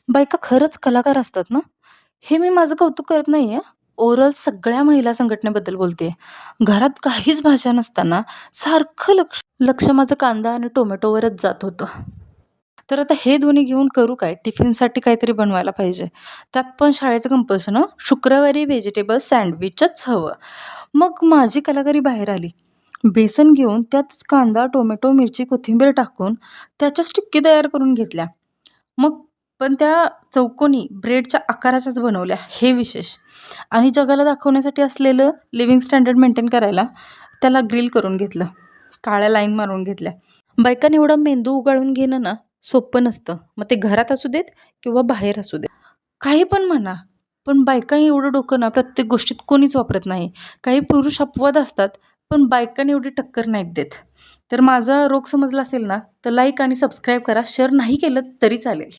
बायका खरंच कलाकार असतात ना? हे मी माझं कौतुक करत नाहीये. ओव्हरऑल सगळ्या महिला संघटनेबद्दल बोलतेय. घरात काहीच भाज्या नसताना सारखं लक्ष लक्ष माझं कांदा आणि टोमॅटोवरच जात होतं. तर आता हे दोन्ही घेऊन करू काय? टिफिनसाठी काहीतरी बनवायला पाहिजे. त्यात पण शाळेचं कंपल्शन हं. शुक्रवारी व्हेजिटेबल सँडविचच हवं. मग माझी कलाकारी बाहेर आली. बेसन घेऊन त्यातच कांदा, टोमॅटो, मिरची, कोथिंबीर टाकून त्याच्याच टिक्की तयार करून घेतल्या. मग पण त्या चौकोनी ब्रेडच्या आकाराच्याच बनवल्या, हे विशेष. आणि जगाला दाखवण्यासाठी असलेलं लिव्हिंग स्टँडर्ड मेंटेन करायला त्याला ग्रिल करून घेतलं. काळ्या लाईन मारून घेतल्या. बायकांनी एवढा मेंदू उगाळून घेणं ना सोपं नसतं. मग ते घरात असू देत किंवा बाहेर असू देत. काही पण म्हणा, पण बायकांनी एवढं डोकं ना प्रत्येक गोष्टीत कोणीच वापरत नाही. काही पुरुष अपवाद असतात, पण बायकांनी एवढी टक्कर नाहीत देत. तर माझा रोग समजला असेल ना, तर लाईक आणि सबस्क्राईब करा. शेअर नाही केलं तरी चालेल.